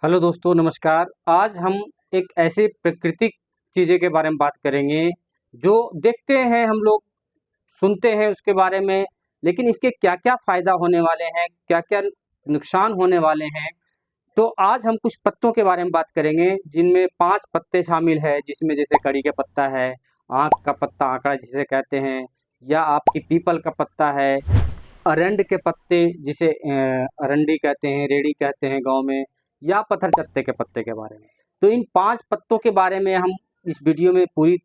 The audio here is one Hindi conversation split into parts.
हेलो दोस्तों, नमस्कार। आज हम एक ऐसे प्राकृतिक चीज़ें के बारे में बात करेंगे जो देखते हैं हम लोग, सुनते हैं उसके बारे में, लेकिन इसके क्या-क्या फ़ायदा होने वाले हैं, क्या-क्या नुकसान होने वाले हैं। तो आज हम कुछ पत्तों के बारे में बात करेंगे जिनमें 5 पत्ते शामिल हैं, जिसमें जैसे कड़ी का पत्ता है, आँख का पत्ता आँकड़ा जिसे कहते हैं, या आपकी पीपल का पत्ता है, अरंड के पत्ते जिसे अरंडी कहते हैं, रेड़ी कहते हैं गाँव में, या पत्थरचट्टे के पत्ते के बारे में। तो इन 5 पत्तों के बारे में हम इस वीडियो में पूरी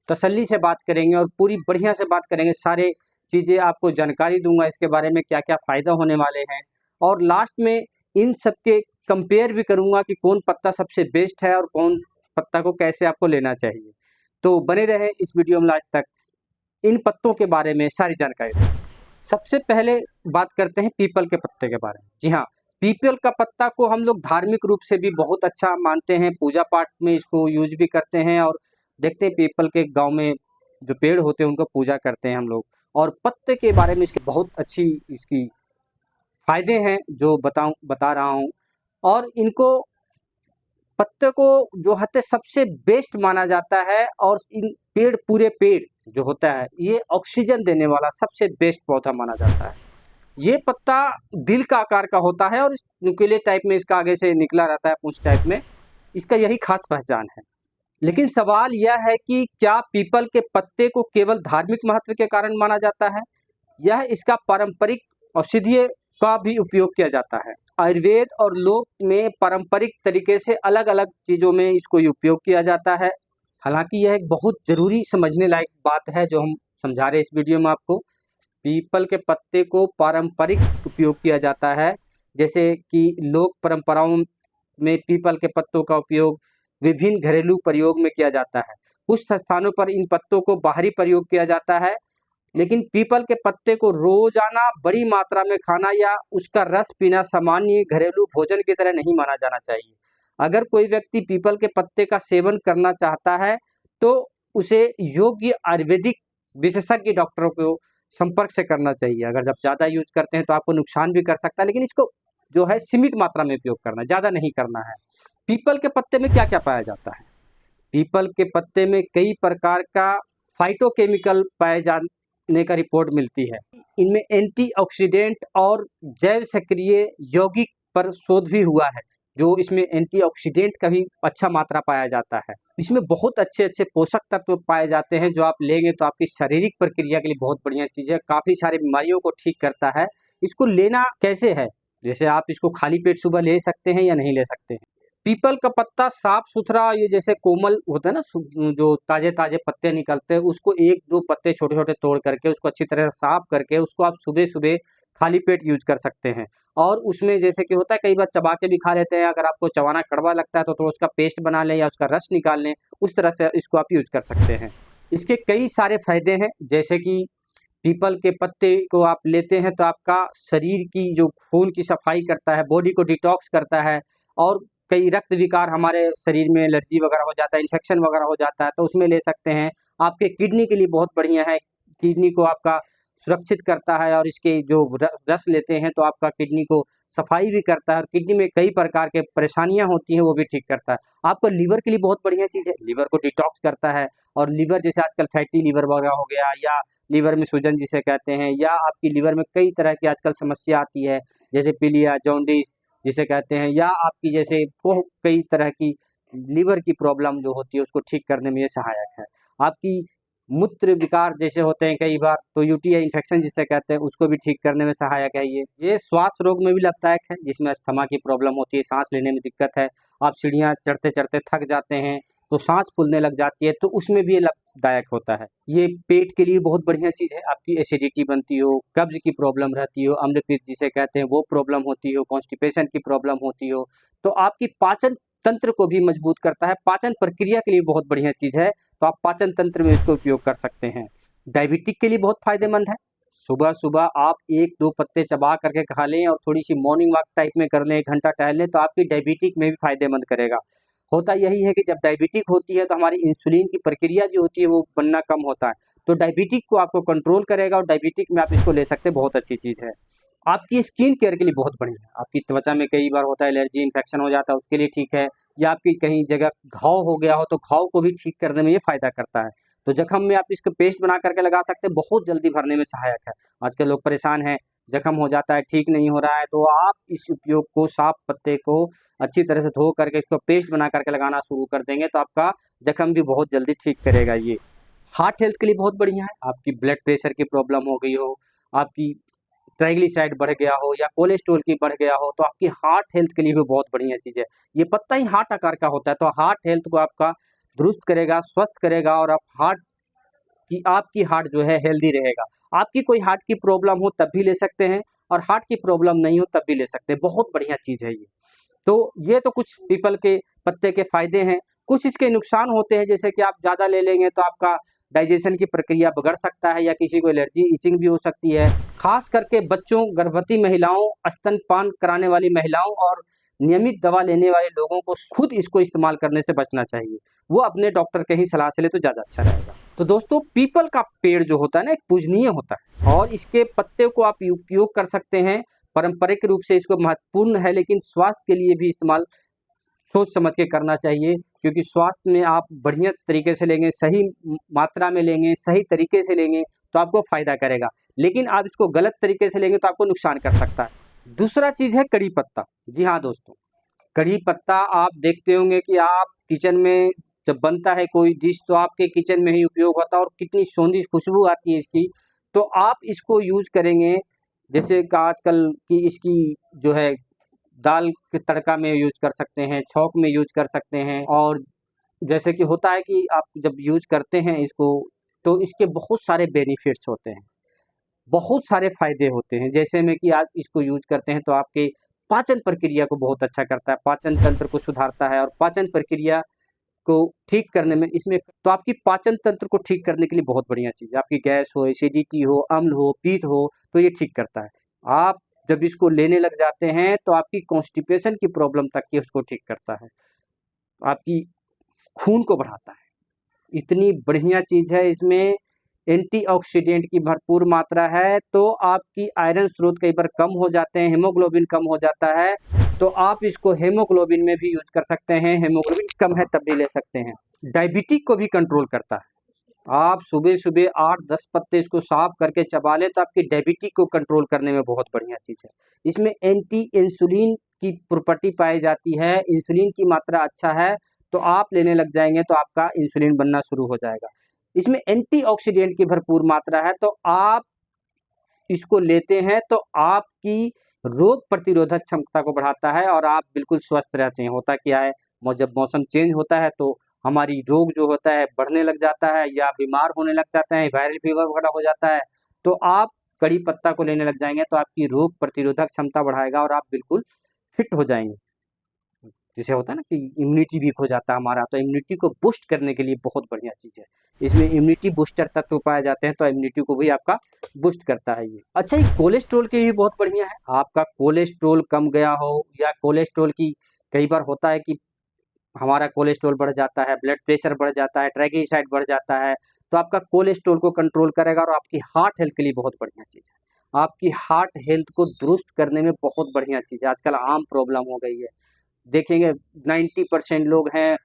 तसल्ली से बात करेंगे और पूरी बढ़िया से बात करेंगे। सारे चीज़ें आपको जानकारी दूँगा इसके बारे में, क्या-क्या फ़ायदा होने वाले हैं, और लास्ट में इन सब के कंपेयर भी करूँगा कि कौन पत्ता सबसे बेस्ट है और कौन पत्ता को कैसे आपको लेना चाहिए। तो बने रहें इस वीडियो में लास्ट तक, इन पत्तों के बारे में सारी जानकारी दें। सबसे पहले बात करते हैं पीपल के पत्ते के बारे में। जी हाँ, पीपल का पत्ता को हम लोग धार्मिक रूप से भी बहुत अच्छा मानते हैं, पूजा-पाठ में इसको यूज़ भी करते हैं, और देखते हैं पीपल के गाँव में जो पेड़ होते हैं उनको पूजा करते हैं हम लोग। और पत्ते के बारे में इसकी बहुत अच्छी इसकी फ़ायदे हैं जो बता रहा हूँ, और इनको पत्ते को जो है सबसे बेस्ट माना जाता है, और इन पूरे पेड़ जो होता है ये ऑक्सीजन देने वाला सबसे बेस्ट पौधा माना जाता है। ये पत्ता दिल का आकार का होता है और इस नुकीले टाइप में इसका आगे से निकला रहता है, पूंछ टाइप में। इसका यही खास पहचान है। लेकिन सवाल यह है कि क्या पीपल के पत्ते को केवल धार्मिक महत्व के कारण माना जाता है? यह इसका पारंपरिक औषधीय का भी उपयोग किया जाता है। आयुर्वेद और लोक में पारंपरिक तरीके से अलग-अलग चीज़ों में इसको उपयोग किया जाता है। हालाँकि यह एक बहुत ज़रूरी समझने लायक बात है जो हम समझा रहे हैं इस वीडियो में आपको। पीपल के पत्ते को पारंपरिक उपयोग किया जाता है, जैसे कि लोक परंपराओं में पीपल के पत्तों का उपयोग विभिन्न घरेलू प्रयोग में किया जाता है। कुछ स्थानों पर इन पत्तों को बाहरी प्रयोग किया जाता है, लेकिन पीपल के पत्ते को रोजाना बड़ी मात्रा में खाना या उसका रस पीना सामान्य घरेलू भोजन की तरह नहीं माना जाना चाहिए। अगर कोई व्यक्ति पीपल के पत्ते का सेवन करना चाहता है, तो उसे योग्य आयुर्वेदिक विशेषज्ञ डॉक्टरों को संपर्क से करना चाहिए। अगर जब ज़्यादा यूज़ करते हैं तो आपको नुकसान भी कर सकता है, लेकिन इसको जो है सीमित मात्रा में उपयोग करना है, ज़्यादा नहीं करना है। पीपल के पत्ते में क्या-क्या पाया जाता है? पीपल के पत्ते में कई प्रकार का फाइटोकेमिकल पाए जाने का रिपोर्ट मिलती है। इनमें एंटीऑक्सीडेंट और जैव सक्रिय यौगिक पर शोध भी हुआ है, जो इसमें एंटीऑक्सीडेंट का भी अच्छा मात्रा पाया जाता है। इसमें बहुत अच्छे-अच्छे पोषक तत्व पाए जाते हैं, जो आप लेंगे तो आपकी शारीरिक प्रक्रिया के लिए बहुत बढ़िया चीज़ है, काफ़ी सारी बीमारियों को ठीक करता है। इसको लेना कैसे है? जैसे आप इसको खाली पेट सुबह ले सकते हैं या नहीं ले सकते हैं। पीपल का पत्ता साफ-सुथरा, ये जैसे कोमल होता है ना, जो ताज़े-ताज़े पत्ते निकलते हैं, उसको 1-2 पत्ते छोटे-छोटे तोड़ करके उसको अच्छी तरह से साफ करके उसको आप सुबह-सुबह खाली पेट यूज़ कर सकते हैं। और उसमें जैसे कि होता है कई बार चबा के भी खा लेते हैं, अगर आपको चबाना कड़वा लगता है तो थोड़ा उसका पेस्ट बना लें या उसका रस निकाल लें, उस तरह से इसको आप यूज़ कर सकते हैं। इसके कई सारे फ़ायदे हैं, जैसे कि पीपल के पत्ते को आप लेते हैं तो आपका शरीर की जो खून की सफाई करता है, बॉडी को डिटॉक्स करता है, और कई रक्त विकार हमारे शरीर में एलर्जी वगैरह हो जाता है, इन्फेक्शन वगैरह हो जाता है तो उसमें ले सकते हैं। आपके किडनी के लिए बहुत बढ़िया है, किडनी को आपका सुरक्षित करता है, और इसके जो रस लेते हैं तो आपका किडनी को सफाई भी करता है, और किडनी में कई प्रकार के परेशानियाँ होती हैं वो भी ठीक करता है। आपका लीवर के लिए बहुत बढ़िया चीज़ है, लीवर को डिटॉक्स करता है, और लीवर जैसे आजकल फैटी लीवर वगैरह हो गया, या लीवर में सूजन जिसे कहते हैं, या आपकी लीवर में कई तरह की आजकल समस्या आती है, जैसे पीलिया, जॉन्डिस जिसे कहते हैं, या आपकी जैसे को कई तरह की लीवर की प्रॉब्लम जो होती है उसको ठीक करने में ये सहायक है। आपकी मूत्र विकार जैसे होते हैं कई बार, तो यूटीआई इन्फेक्शन जिसे कहते हैं उसको भी ठीक करने में सहायक है ये। ये श्वास रोग में भी लाभदायक है, जिसमें अस्थमा की प्रॉब्लम होती है, सांस लेने में दिक्कत है, आप सीढ़ियाँ चढ़ते-चढ़ते थक जाते हैं, तो सांस फूलने लग जाती है, तो उसमें भी ये लाभदायक होता है। ये पेट के लिए बहुत बढ़िया चीज़ है, आपकी एसिडिटी बनती हो, कब्ज़ की प्रॉब्लम रहती हो, अम्लपीत जिसे कहते हैं वो प्रॉब्लम होती हो, कॉन्स्टिपेशन की प्रॉब्लम होती हो, तो आपकी पाचन तंत्र को भी मजबूत करता है, पाचन प्रक्रिया के लिए बहुत बढ़िया चीज़ है, तो आप पाचन तंत्र में इसको उपयोग कर सकते हैं। डायबिटिक के लिए बहुत फ़ायदेमंद है। सुबह-सुबह आप 1-2 पत्ते चबा करके खा लें और थोड़ी-सी मॉर्निंग वॉक टाइप में कर लें, 1 घंटा टहल लें, तो आपकी डायबिटिक में भी फ़ायदेमंद करेगा। होता यही है कि जब डायबिटिक होती है तो हमारी इंसुलिन की प्रक्रिया जो होती है वो बनना कम होता है, तो डायबिटिक को आपको कंट्रोल करेगा, और डायबिटिक में आप इसको ले सकते हैं, बहुत अच्छी चीज़ है। आपकी स्किन केयर के लिए बहुत बढ़िया है। आपकी त्वचा में कई बार होता है एलर्जी, इन्फेक्शन हो जाता है, उसके लिए ठीक है। या आपकी कहीं जगह घाव हो गया हो तो घाव को भी ठीक करने में ये फ़ायदा करता है। तो जख्म में आप इसको पेस्ट बना करके लगा सकते हैं, बहुत जल्दी भरने में सहायक है। आजकल लोग परेशान हैं, जख्म हो जाता है, ठीक नहीं हो रहा है, तो आप इस उपयोग को, साफ पत्ते को अच्छी तरह से धो करके इसको पेस्ट बना करके लगाना शुरू कर देंगे तो आपका जख्म भी बहुत जल्दी ठीक करेगा ये। हार्ट हेल्थ के लिए बहुत बढ़िया है। आपकी ब्लड प्रेशर की प्रॉब्लम हो गई हो, आपकी ट्राइग्लिसराइड बढ़ गया हो या कोलेस्ट्रॉल की बढ़ गया हो, तो आपकी हार्ट हेल्थ के लिए भी बहुत बढ़िया चीज़ है। ये पत्ता ही हार्ट आकार का होता है, तो हार्ट हेल्थ को आपका दुरुस्त करेगा, स्वस्थ करेगा और आप आपकी हार्ट जो है हेल्दी रहेगा। आपकी कोई हार्ट की प्रॉब्लम हो तब भी ले सकते हैं और हार्ट की प्रॉब्लम नहीं हो तब भी ले सकते हैं। बहुत बढ़िया चीज़ है ये। तो ये तो कुछ पीपल के पत्ते के फायदे हैं। कुछ इसके नुकसान होते हैं, जैसे कि आप ज़्यादा ले लेंगे तो आपका डाइजेशन की प्रक्रिया बिगड़ सकता है या किसी को एलर्जी, इचिंग भी हो सकती है। खास करके बच्चों, गर्भवती महिलाओं, स्तनपान कराने वाली महिलाओं और नियमित दवा लेने वाले लोगों को खुद इसको इस्तेमाल करने से बचना चाहिए। वो अपने डॉक्टर की ही सलाह से ले तो ज़्यादा अच्छा रहेगा। तो दोस्तों, पीपल का पेड़ जो होता है ना, एक पूजनीय होता है और इसके पत्ते को आप उपयोग कर सकते हैं। पारंपरिक रूप से इसको महत्वपूर्ण है, लेकिन स्वास्थ्य के लिए भी इस्तेमाल सोच समझ के करना चाहिए, क्योंकि स्वास्थ्य में आप बढ़िया तरीके से लेंगे, सही मात्रा में लेंगे, सही तरीके से लेंगे तो आपको फ़ायदा करेगा। लेकिन आप इसको गलत तरीके से लेंगे तो आपको नुकसान कर सकता है। दूसरा चीज़ है कड़ी पत्ता। जी हाँ दोस्तों, कड़ी पत्ता आप देखते होंगे कि आप किचन में जब बनता है कोई डिश तो आपके किचन में ही उपयोग होता है और कितनी सोंधी खुशबू आती है इसकी। तो आप इसको यूज़ करेंगे, जैसे कि आजकल की इसकी जो है दाल के तड़का में यूज़ कर सकते हैं, छौंक में यूज़ कर सकते हैं। और जैसे कि होता है कि आप जब यूज़ करते हैं इसको तो इसके बहुत सारे बेनिफिट्स होते हैं, बहुत सारे फ़ायदे होते हैं। जैसे में कि आप इसको यूज़ करते हैं तो आपके पाचन प्रक्रिया को बहुत अच्छा करता है, पाचन तंत्र को सुधारता है और पाचन प्रक्रिया को ठीक करने में इसमें तो आपकी पाचन तंत्र को ठीक करने के लिए बहुत बढ़िया चीज़ है। आपकी गैस हो, एसिडिटी हो, अम्ल हो, पित्त हो, तो ये ठीक करता है। आप जब इसको लेने लग जाते हैं तो आपकी कॉन्स्टिपेशन की प्रॉब्लम तक की उसको ठीक करता है, आपकी खून को बढ़ाता है। इतनी बढ़िया चीज़ है, इसमें एंटीऑक्सीडेंट की भरपूर मात्रा है, तो आपकी आयरन स्रोत कई बार कम हो जाते हैं, हीमोग्लोबिन कम हो जाता है, तो आप इसको हीमोग्लोबिन में भी यूज़ कर सकते हैं, हीमोग्लोबिन कम है तब भी ले सकते हैं। डायबिटिक को भी कंट्रोल करता है। आप सुबह-सुबह 8-10 पत्ते इसको साफ करके चबा लें तो आपकी डायबिटिक को कंट्रोल करने में बहुत बढ़िया चीज़ है। इसमें एंटी इंसुलिन की प्रॉपर्टी पाई जाती है, इंसुलिन की मात्रा अच्छा है, तो आप लेने लग जाएँगे तो आपका इंसुलिन बनना शुरू हो जाएगा। इसमें एंटीऑक्सीडेंट की भरपूर मात्रा है, तो आप इसको लेते हैं तो आपकी रोग प्रतिरोधक क्षमता को बढ़ाता है और आप बिल्कुल स्वस्थ रहते हैं। होता क्या है, जब मौसम चेंज होता है तो हमारी रोग जो होता है बढ़ने लग जाता है या बीमार होने लग जाते हैं, वायरल फीवर वगैरह हो जाता है, तो आप कड़ी पत्ता को लेने लग जाएँगे तो आपकी रोग प्रतिरोधक क्षमता बढ़ाएगा और आप बिल्कुल फिट हो जाएँगे। जैसे होता है ना कि इम्यूनिटी वीक हो जाता है हमारा, तो इम्यूनिटी को बूस्ट करने के लिए बहुत बढ़िया चीज़ है। इसमें इम्यूनिटी बूस्टर तत्व पाए जाते हैं, तो इम्यूनिटी को भी आपका बूस्ट करता है ये। अच्छा, ये कोलेस्ट्रॉल के लिए भी बहुत बढ़िया है। आपका कोलेस्ट्रॉल कम गया हो या कोलेस्ट्रॉल की कई बार होता है कि हमारा कोलेस्ट्रॉल बढ़ जाता है, ब्लड प्रेशर बढ़ जाता है, ट्राइग्लिसराइड बढ़ जाता है, तो आपका कोलेस्ट्रॉल को कंट्रोल करेगा और आपकी हार्ट हेल्थ के लिए बहुत बढ़िया चीज़ है। आपकी हार्ट हेल्थ को दुरुस्त करने में बहुत बढ़िया चीज़ है। आजकल आम प्रॉब्लम हो गई है। देखेंगे 90% लोग हैं,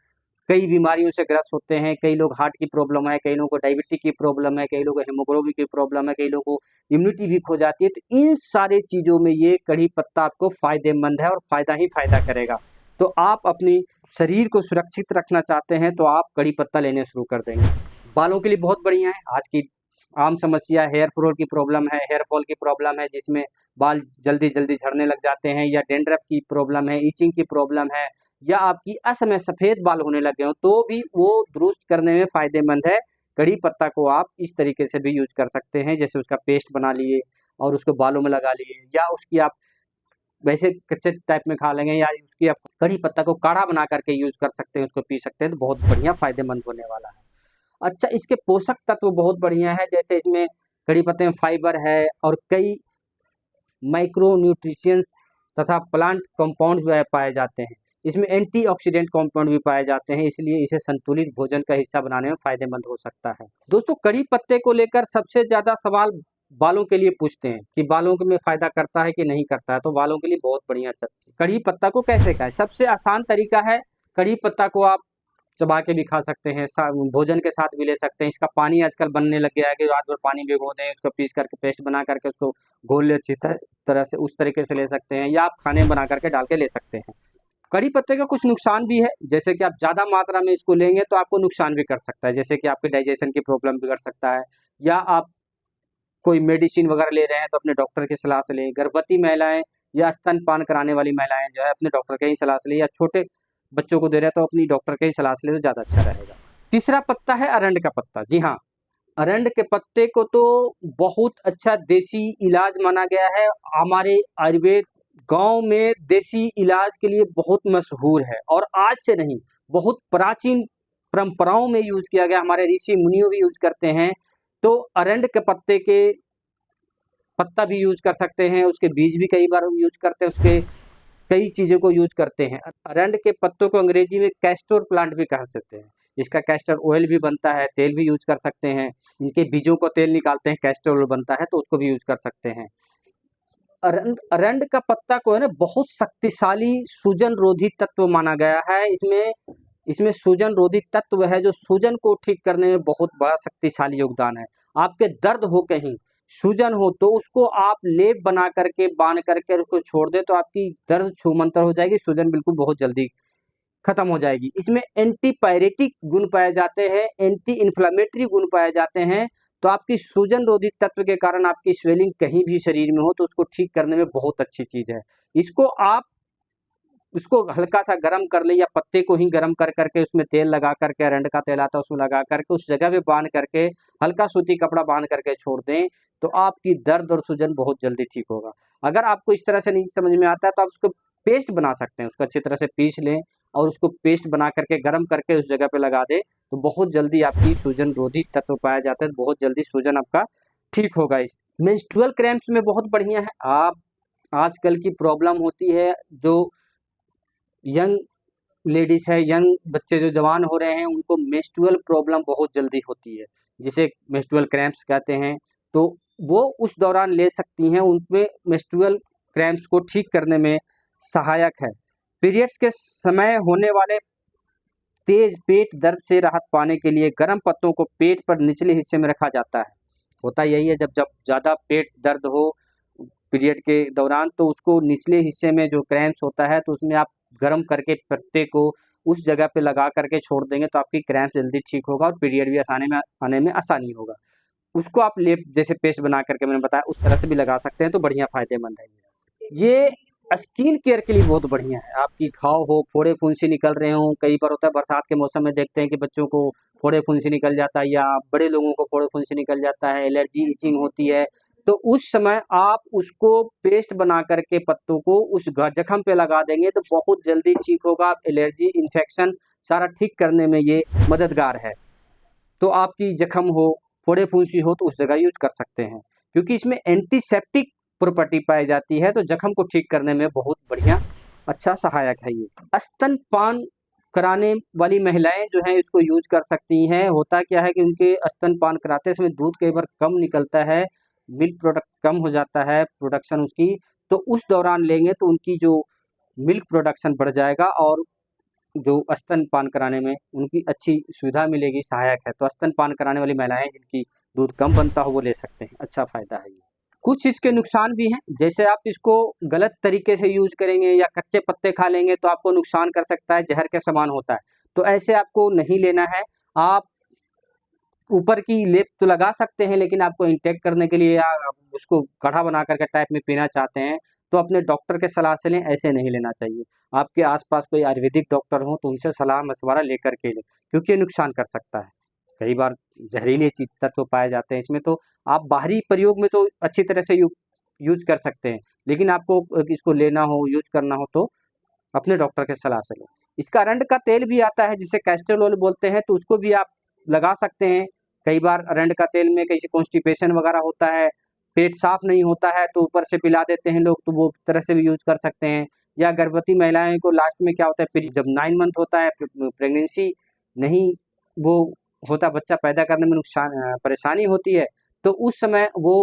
कई बीमारियों से ग्रस्त होते हैं, कई लोग हार्ट की प्रॉब्लम है, कई लोगों को डायबिटीज़ की प्रॉब्लम है, कई लोगों को हीमोग्लोबिन की प्रॉब्लम है, कई लोगों को इम्यूनिटी वीक हो जाती है, तो इन सारी चीज़ों में ये कड़ी पत्ता आपको फ़ायदेमंद है और फ़ायदा ही फ़ायदा करेगा। तो आप अपनी शरीर को सुरक्षित रखना चाहते हैं, तो आप कड़ी पत्ता लेने शुरू कर देंगे। बालों के लिए बहुत बढ़िया है। आज की आम समस्या हेयर फॉल की प्रॉब्लम है, हेयर फॉल की प्रॉब्लम है जिसमें बाल जल्दी-जल्दी झड़ने लग जाते हैं या डैंड्रफ की प्रॉब्लम है, इचिंग की प्रॉब्लम है या आपकी असमय सफ़ेद बाल होने लगे हों, तो भी वो दुरुस्त करने में फ़ायदेमंद है। कड़ी पत्ता को आप इस तरीके से भी यूज़ कर सकते हैं, जैसे उसका पेस्ट बना लिए और उसको बालों में लगा लिए या उसकी आप वैसे कच्चे टाइप में खा लेंगे या उसकी आप कड़ी पत्ता को काढ़ा बना करके यूज़ कर सकते हैं, उसको पी सकते हैं, तो बहुत बढ़िया फ़ायदेमंद होने वाला है। अच्छा, इसके पोषक तत्व बहुत बढ़िया है, जैसे इसमें कड़ी पत्ते में फाइबर है और कई माइक्रो न्यूट्रिशंस तथा प्लांट कंपाउंड जो है पाए जाते हैं। इसमें एंटीऑक्सीडेंट कंपाउंड भी पाए जाते हैं, इसलिए इसे संतुलित भोजन का हिस्सा बनाने में फ़ायदेमंद हो सकता है। दोस्तों, कड़ी पत्ते को लेकर सबसे ज़्यादा सवाल बालों के लिए पूछते हैं कि बालों में फ़ायदा करता है कि नहीं करता है, तो बालों के लिए बहुत बढ़िया कढ़ी पत्ता को कैसे खाएँ? सबसे आसान तरीका है, कढ़ी पत्ता को आप चबा के भी खा सकते हैं, भोजन के साथ भी ले सकते हैं। इसका पानी आजकल बनने लग गया है कि रात भर पानी भिगो दें, उसको पीस करके पेस्ट बना करके उसको घोल ले अच्छी तरह से, उस तरीके से ले सकते हैं, या आप खाने में बना करके डाल के ले सकते हैं। कड़ी पत्ते का कुछ नुकसान भी है, जैसे कि आप ज़्यादा मात्रा में इसको लेंगे तो आपको नुकसान भी कर सकता है, जैसे कि आपके डाइजेशन की प्रॉब्लम भी कर सकता है, या आप कोई मेडिसिन वगैरह ले रहे हैं तो अपने डॉक्टर की सलाह से लें। गर्भवती महिलाएं या स्तनपान कराने वाली महिलाएं जो है अपने डॉक्टर की ही सलाह से लें, या छोटे बच्चों को दे रहे हैं तो अपनी डॉक्टर की ही सलाह से लें तो ज़्यादा अच्छा रहेगा। तीसरा पत्ता है अरंड का पत्ता। जी हाँ, अरंड के पत्ते को तो बहुत अच्छा देसी इलाज माना गया है। हमारे आयुर्वेद गांव में देसी इलाज के लिए बहुत मशहूर है, और आज से नहीं, बहुत प्राचीन परंपराओं में यूज किया गया, हमारे ऋषि मुनियों भी यूज करते हैं। तो अरंड के पत्ते के पत्ता भी यूज कर सकते हैं, उसके बीज भी कई बार यूज करते हैं, उसके कई चीज़ों को यूज करते हैं। अरंड के पत्तों को अंग्रेजी में कैस्टर प्लांट भी कह सकते हैं। इसका कैस्टर ऑयल भी बनता है, तेल भी यूज कर सकते हैं। इनके बीजों को तेल निकालते हैं, कैस्टर ऑयल बनता है, तो उसको भी यूज कर सकते हैं। अरंड अरंड का पत्ता को है ना बहुत शक्तिशाली सूजन रोधी तत्व माना गया है। इसमें इसमें सूजन रोधी तत्व है जो सूजन को ठीक करने में बहुत बड़ा शक्तिशाली योगदान है। आपके दर्द हो कहीं, सूजन हो, तो उसको आप लेप बना करके बांध करके उसको छोड़ दे तो आपकी दर्द छूमंतर हो जाएगी, सूजन बिल्कुल बहुत जल्दी खत्म हो जाएगी। इसमें एंटीपायरेटिक गुण पाए जाते हैं, एंटी इन्फ्लेमेटरी गुण पाए जाते हैं, तो आपकी सूजन रोधी तत्व के कारण आपकी स्वेलिंग कहीं भी शरीर में हो तो उसको ठीक करने में बहुत अच्छी चीज है। इसको आप उसको हल्का सा गर्म कर ले, या पत्ते को ही गर्म कर करके उसमें तेल लगा करके, अरंड का तेल आता है उसमें लगा करके उस जगह पे बांध करके हल्का सूती कपड़ा बांध करके छोड़ दें, तो आपकी दर्द और सूजन बहुत जल्दी ठीक होगा। अगर आपको इस तरह से नहीं समझ में आता है तो आप उसको पेस्ट बना सकते हैं, उसको अच्छी तरह से पीस लें और उसको पेस्ट बना करके गर्म करके उस जगह पे लगा दें, तो बहुत जल्दी आपकी सूजन रोधी तत्व पाया जाता है, तो बहुत जल्दी सूजन आपका ठीक होगा। इस मेंस्ट्रुअल क्रैम्प्स में बहुत बढ़िया है। आप आजकल की प्रॉब्लम होती है, जो यंग लेडीज है, यंग बच्चे जो जवान हो रहे हैं, उनको मेंस्ट्रुअल प्रॉब्लम बहुत जल्दी होती है, जिसे मेंस्ट्रुअल क्रैम्प्स कहते हैं। तो वो उस दौरान ले सकती हैं, उनमें मेंस्ट्रुअल क्रैम्प्स को ठीक करने में सहायक है। पीरियड्स के समय होने वाले तेज पेट दर्द से राहत पाने के लिए गर्म पत्तों को पेट पर निचले हिस्से में रखा जाता है। होता यही है, जब जब ज़्यादा पेट दर्द हो पीरियड के दौरान, तो उसको निचले हिस्से में जो क्रैम्प्स होता है, तो उसमें आप गर्म करके पत्ते को उस जगह पे लगा करके छोड़ देंगे तो आपकी क्रैम्प्स जल्दी ठीक होगा और पीरियड भी आने में आसानी होगा। उसको आप लेप जैसे पेस्ट बना करके मैंने बताया उस तरह से भी लगा सकते हैं, तो बढ़िया फ़ायदेमंद है। ये स्किन केयर के लिए बहुत बढ़िया है। आपकी घाव हो, फोड़े फुंसी निकल रहे हों, कई बार होता है बरसात के मौसम में देखते हैं कि बच्चों को फोड़े फुंसी निकल जाता है, या बड़े लोगों को फोड़े फुंसी निकल जाता है, एलर्जी इचिंग होती है, तो उस समय आप उसको पेस्ट बना करके पत्तों को उस जख्म पे लगा देंगे तो बहुत जल्दी ठीक होगा। एलर्जी इन्फेक्शन सारा ठीक करने में ये मददगार है। तो आपकी जख्म हो, फोड़े फुंसी हो, तो उस जगह यूज कर सकते हैं, क्योंकि इसमें एंटीसेप्टिक प्रॉपर्टी पाई जाती है, तो जख्म को ठीक करने में बहुत बढ़िया अच्छा सहायक है ये। स्तनपान कराने वाली महिलाएं जो हैं इसको यूज कर सकती हैं। होता क्या है कि उनके स्तनपान कराते समय दूध कई बार कम निकलता है, मिल्क प्रोडक्ट कम हो जाता है प्रोडक्शन उसकी, तो उस दौरान लेंगे तो उनकी जो मिल्क प्रोडक्शन बढ़ जाएगा और जो स्तनपान कराने में उनकी अच्छी सुविधा मिलेगी, सहायक है। तो स्तनपान कराने वाली महिलाएं जिनकी दूध कम बनता हो वो ले सकते हैं, अच्छा फ़ायदा है ये। कुछ इसके नुकसान भी हैं, जैसे आप इसको गलत तरीके से यूज़ करेंगे या कच्चे पत्ते खा लेंगे तो आपको नुकसान कर सकता है, ज़हर के समान होता है। तो ऐसे आपको नहीं लेना है। आप ऊपर की लेप तो लगा सकते हैं, लेकिन आपको इंटेक करने के लिए या आप उसको काढ़ा बना करके टाइप में पीना चाहते हैं, तो अपने डॉक्टर के सलाह से लें, ऐसे नहीं लेना चाहिए। आपके आस-पास कोई आयुर्वेदिक डॉक्टर हो तो उनसे सलाह-मशवरा लेकर के लें, क्योंकि ये नुकसान कर सकता है। कई बार जहरीले चीज़ तत्व पाए जाते हैं इसमें, तो आप बाहरी प्रयोग में तो अच्छी तरह से यूज़ कर सकते हैं, लेकिन आपको इसको लेना हो, यूज़ करना हो तो अपने डॉक्टर के सलाह से लें। इसका अरंड का तेल भी आता है जिसे कैस्टर ऑयल बोलते हैं, तो उसको भी आप लगा सकते हैं। कई बार अरंड का तेल में कैसे कॉन्स्टिपेशन वगैरह होता है, पेट साफ नहीं होता है तो ऊपर से पिला देते हैं लोग, तो वो तरह से भी यूज़ कर सकते हैं। या गर्भवती महिलाएं को लास्ट में क्या होता है, फिर जब 9 मंथ होता है, प्रेगनेंसी नहीं वो होता, बच्चा पैदा करने में परेशानी होती है, तो उस समय वो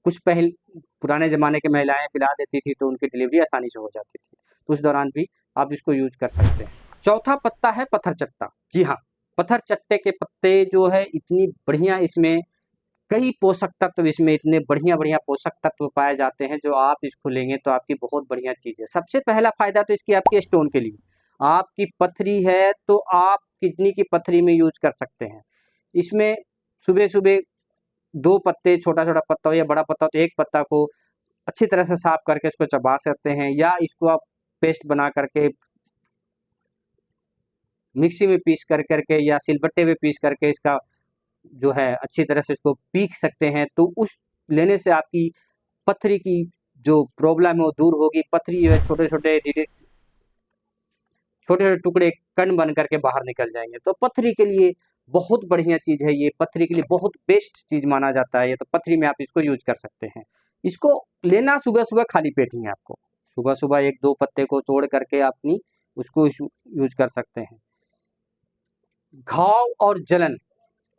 कुछ पहले पुराने ज़माने की महिलाएं पिला देती थी तो उनकी डिलीवरी आसानी से हो जाती थी, तो उस दौरान भी आप इसको यूज कर सकते हैं। चौथा पत्ता है पत्थर चट्टा। जी हाँ, पत्थर चट्टे के पत्ते जो है इतनी बढ़िया, इसमें कई पोषक तत्व, इसमें इतने बढ़िया बढ़िया पोषक तत्व पाए जाते हैं, जो आप इसको लेंगे तो आपकी बहुत बढ़िया चीज़ है। सबसे पहला फायदा तो इसकी आपकी स्टोन के लिए, आपकी पथरी है तो आप किडनी की पथरी में यूज कर सकते हैं। इसमें सुबह सुबह 2 पत्ते, छोटा छोटा पत्ता हो या बड़ा पत्ता हो तो एक पत्ता को अच्छी तरह से साफ करके इसको चबा सकते हैं, या इसको आप पेस्ट बना करके मिक्सी में पीस कर करके या सिलबट्टे में पीस करके इसका जो है अच्छी तरह से इसको पीस सकते हैं। तो उस लेने से आपकी पथरी की जो प्रॉब्लम है वो दूर होगी। पथरी जो है छोटे छोटे छोटे टुकड़े कण बन करके बाहर निकल जाएंगे। तो पथरी के लिए बहुत बढ़िया चीज़ है ये, पथरी के लिए बहुत बेस्ट चीज़ माना जाता है ये। तो पथरी में आप इसको यूज कर सकते हैं। इसको लेना सुबह सुबह खाली पेट ही है आपको, सुबह सुबह 1-2 पत्ते को तोड़ करके अपनी उसको यूज कर सकते हैं। घाव और जलन,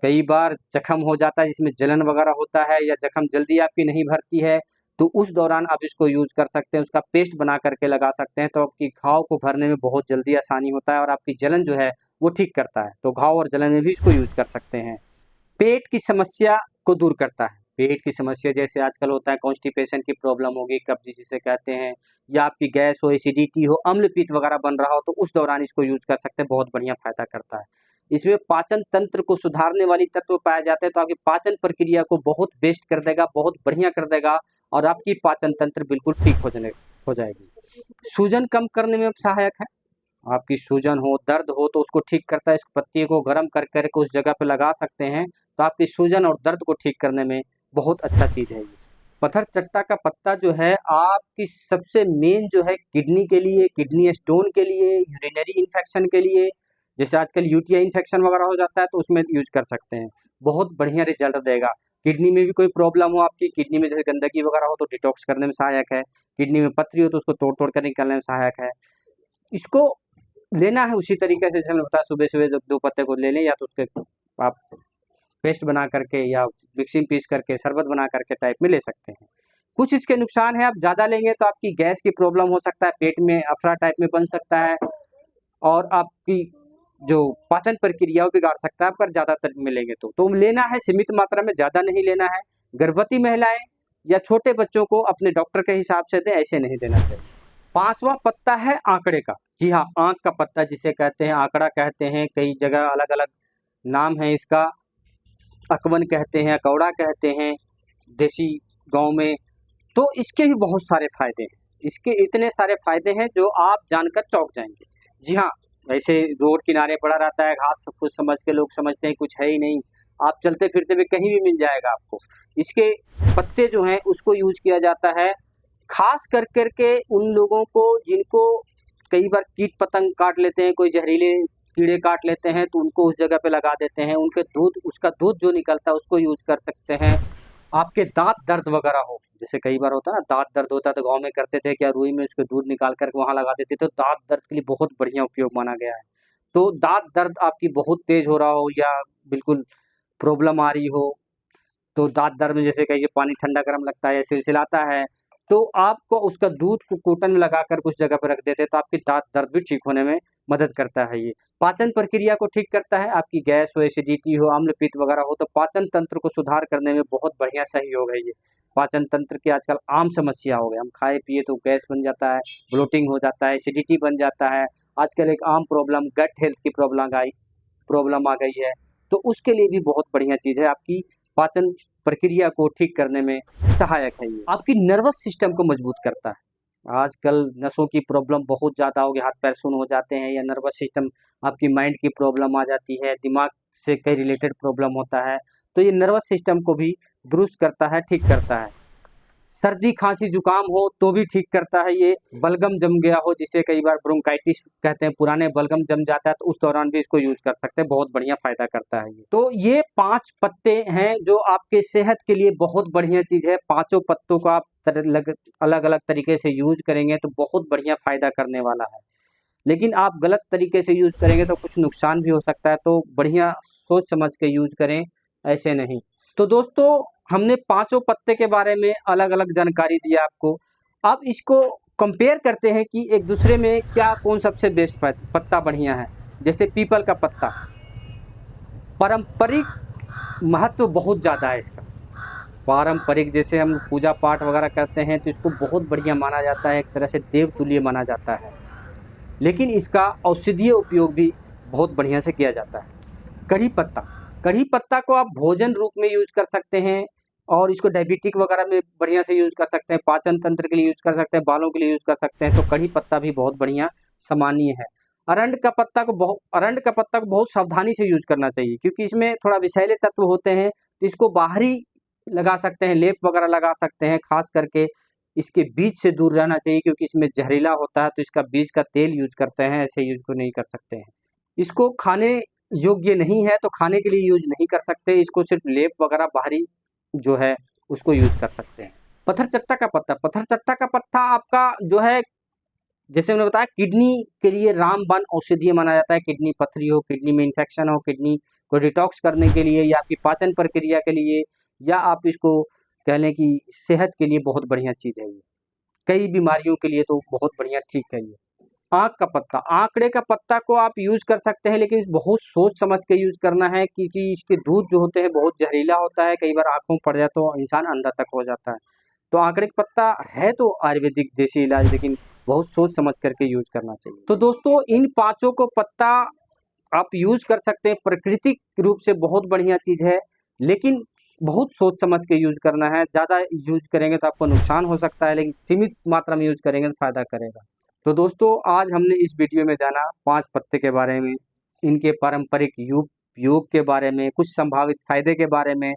कई बार जख्म हो जाता है जिसमें जलन वगैरह होता है, या जख्म जल्दी आपकी नहीं भरती है, तो उस दौरान आप इसको यूज कर सकते हैं। उसका पेस्ट बना करके लगा सकते हैं, तो आपकी घाव को भरने में बहुत जल्दी आसानी होता है और आपकी जलन जो है वो ठीक करता है। तो घाव और जलन में भी इसको यूज कर सकते हैं। पेट की समस्या को दूर करता है। पेट की समस्या जैसे आजकल होता है, कॉन्स्टिपेशन की प्रॉब्लम होगी, कब्ज जिसे कहते हैं, या आपकी गैस हो, एसिडिटी हो, अम्ल पित्त वगैरह बन रहा हो, तो उस दौरान इसको यूज कर सकते हैं, बहुत बढ़िया फायदा करता है। इसमें पाचन तंत्र को सुधारने वाली तत्व पाए जाते हैं, तो आपकी पाचन प्रक्रिया को बहुत बेस्ट कर देगा, बहुत बढ़िया कर देगा, और आपकी पाचन तंत्र बिल्कुल ठीक हो जाएगी। सूजन कम करने में सहायक है। आपकी सूजन हो, दर्द हो तो उसको ठीक करता है। इस पत्ती को गर्म कर करके उस जगह पे लगा सकते हैं, तो आपकी सूजन और दर्द को ठीक करने में बहुत अच्छा चीज़ है ये। पत्थर चट्टा का पत्ता जो है आपकी सबसे मेन जो है किडनी के लिए, किडनी स्टोन के लिए, यूरिनरी इन्फेक्शन के लिए, जैसे आजकल यूटीआई इन्फेक्शन वगैरह हो जाता है तो उसमें यूज कर सकते हैं, बहुत बढ़िया रिजल्ट देगा। किडनी में भी कोई प्रॉब्लम हो, आपकी किडनी में जैसे गंदगी वगैरह हो तो डिटॉक्स करने में सहायक है। किडनी में पथरी हो तो उसको तोड़ तोड़ कर निकालने में सहायक है। इसको लेना है उसी तरीके से जैसे हमने बताया, सुबह सुबह 2 पत्ते को ले लें, या तो उसके आप पेस्ट बना करके या मिक्सी में पीस करके शरबत बना करके टाइप में ले सकते हैं। कुछ इसके नुकसान है, आप ज़्यादा लेंगे तो आपकी गैस की प्रॉब्लम हो सकता है, पेट में अफरा टाइप में बन सकता है, और आपकी जो पाचन प्रक्रिया वो बिगाड़ सकता है अगर ज़्यादातर में लेंगे तो लेना है सीमित मात्रा में, ज़्यादा नहीं लेना है। गर्भवती महिलाएं या छोटे बच्चों को अपने डॉक्टर के हिसाब से दें, ऐसे नहीं देना चाहिए। 5वां पत्ता है आंकड़े का। जी हाँ, आंख का पत्ता जिसे कहते हैं, आंकड़ा कहते हैं, कई जगह अलग अलग नाम है इसका, अकवन कहते हैं, कौड़ा कहते हैं देसी गांव में। तो इसके भी बहुत सारे फायदे हैं, इसके इतने सारे फायदे हैं जो आप जानकर चौंक जाएंगे। जी हाँ, वैसे रोड किनारे पड़ा रहता है घास, सब कुछ समझ के लोग समझते हैं कुछ है ही नहीं, आप चलते फिरते हुए कहीं भी मिल जाएगा आपको। इसके पत्ते जो हैं उसको यूज किया जाता है खास कर करके उन लोगों को जिनको कई बार कीट पतंग काट लेते हैं, कोई जहरीले कीड़े काट लेते हैं, तो उनको उस जगह पे लगा देते हैं। उनके दूध, उसका दूध जो निकलता है उसको यूज कर सकते हैं। आपके दांत दर्द वगैरह हो, जैसे कई बार होता है ना दांत दर्द होता है, तो गांव में करते थे क्या, रुई में उसके दूध निकाल कर वहां लगा देते थे, तो दांत दर्द के लिए बहुत बढ़िया उपयोग माना गया है। तो दांत दर्द आपकी बहुत तेज हो रहा हो या बिल्कुल प्रॉब्लम आ रही हो, तो दांत दर्द में जैसे कहिए पानी ठंडा गर्म लगता है या सिलसिलाता है, तो आपको उसका दूध को कूटन में लगाकर कुछ जगह पर रख देते हैं, तो आपकी दांत दर्द भी ठीक होने में मदद करता है ये। पाचन प्रक्रिया को ठीक करता है, आपकी गैस हो, एसिडिटी हो, अम्ल पित्त वगैरह हो, तो पाचन तंत्र को सुधार करने में बहुत बढ़िया सहयोग है ये। पाचन तंत्र की आजकल आम समस्या हो गई, हम खाए पिए तो गैस बन जाता है, ब्लोटिंग हो जाता है, एसिडिटी बन जाता है। आजकल एक आम प्रॉब्लम गट हेल्थ की प्रॉब्लम आ गई है, तो उसके लिए भी बहुत बढ़िया चीज़ है, आपकी पाचन प्रक्रिया को ठीक करने में सहायक है ये। आपकी नर्वस सिस्टम को मजबूत करता है। आजकल नसों की प्रॉब्लम बहुत ज़्यादा हो गई, हाथ पैर सुन्न हो जाते हैं, या नर्वस सिस्टम, आपकी माइंड की प्रॉब्लम आ जाती है, दिमाग से कई रिलेटेड प्रॉब्लम होता है, तो ये नर्वस सिस्टम को भी दुरुस्त करता है, ठीक करता है। सर्दी खांसी जुकाम हो तो भी ठीक करता है ये। बलगम जम गया हो, जिसे कई बार ब्रोंकाइटिस कहते हैं, पुराने बलगम जम जाता है, तो उस दौरान भी इसको यूज कर सकते हैं, बहुत बढ़िया फायदा करता है ये। तो ये 5 पत्ते हैं जो आपके सेहत के लिए बहुत बढ़िया चीज है। पांचों पत्तों को आप अलग अलग तरीके से यूज करेंगे तो बहुत बढ़िया फायदा करने वाला है, लेकिन आप गलत तरीके से यूज करेंगे तो कुछ नुकसान भी हो सकता है, तो बढ़िया सोच समझ के यूज करें, ऐसे नहीं। तो दोस्तों, हमने पांचों पत्ते के बारे में अलग अलग जानकारी दिया आपको। अब इसको कंपेयर करते हैं कि एक दूसरे में क्या कौन सबसे बेस्ट पत्ता बढ़िया है। जैसे पीपल का पत्ता, पारंपरिक महत्व बहुत ज़्यादा है इसका। पारंपरिक जैसे हम पूजा पाठ वगैरह करते हैं तो इसको बहुत बढ़िया माना जाता है, एक तरह से देवतुल्य माना जाता है। लेकिन इसका औषधीय उपयोग भी बहुत बढ़िया से किया जाता है। कढ़ी पत्ता, कढ़ी पत्ता को आप भोजन रूप में यूज कर सकते हैं और इसको डायबिटिक वगैरह में बढ़िया से यूज कर सकते हैं, पाचन तंत्र के लिए यूज कर सकते हैं, बालों के लिए यूज कर सकते हैं। तो कढ़ी पत्ता भी बहुत बढ़िया सामान्य है। अरंड का पत्ता को बहुत सावधानी से यूज करना चाहिए, क्योंकि इसमें थोड़ा विषैले तत्व होते हैं। तो इसको बाहरी लगा सकते हैं, लेप वगैरह लगा सकते हैं। खास करके इसके बीज से दूर रहना चाहिए, क्योंकि इसमें जहरीला होता है। तो इसका बीज का तेल यूज करते हैं, ऐसे यूज को नहीं कर सकते हैं। इसको खाने योग्य नहीं है तो खाने के लिए यूज नहीं कर सकते। इसको सिर्फ लेप वगैरह बाहरी जो है उसको यूज कर सकते हैं। पत्थर चट्टा का पत्ता, पत्थर चट्टा का पत्ता आपका जो है, जैसे मैंने बताया, किडनी के लिए रामबाण औषधीय माना जाता है। किडनी पथरी हो, किडनी में इन्फेक्शन हो, किडनी को डिटॉक्स करने के लिए, या आपकी पाचन प्रक्रिया के लिए, या आप इसको कह लें कि सेहत के लिए बहुत बढ़िया चीज़ है ये। कई बीमारियों के लिए तो बहुत बढ़िया ठीक है ये। आँक का पत्ता, आंकड़े का पत्ता को आप यूज कर सकते हैं, लेकिन बहुत सोच समझ के यूज करना है, क्योंकि इसके दूध जो होते हैं बहुत जहरीला होता है। कई बार आंखों में पड़ जाए तो इंसान अंधा तक हो जाता है। तो आंकड़े का पत्ता है तो आयुर्वेदिक देसी इलाज, लेकिन बहुत सोच समझ करके यूज करना चाहिए। तो दोस्तों, इन पांचों को पत्ता आप यूज कर सकते हैं। प्राकृतिक रूप से बहुत बढ़िया चीज है, लेकिन बहुत सोच समझ के यूज करना है। ज़्यादा यूज करेंगे तो आपको नुकसान हो सकता है, लेकिन सीमित मात्रा में यूज करेंगे तो फायदा करेगा। तो दोस्तों, आज हमने इस वीडियो में जाना 5 पत्ते के बारे में, इनके पारंपरिक उपयोग के बारे में, कुछ संभावित फायदे के बारे में,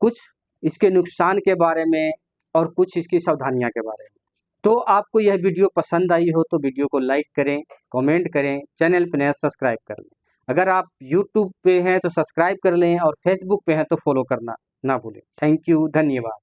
कुछ इसके नुकसान के बारे में, और कुछ इसकी सावधानियां के बारे में। तो आपको यह वीडियो पसंद आई हो तो वीडियो को लाइक करें, कमेंट करें, चैनल पर नया सब्सक्राइब कर लें। अगर आप यूट्यूब पे हैं तो सब्सक्राइब कर लें, और फेसबुक पे हैं तो फॉलो करना ना भूलें। थैंक यू, धन्यवाद।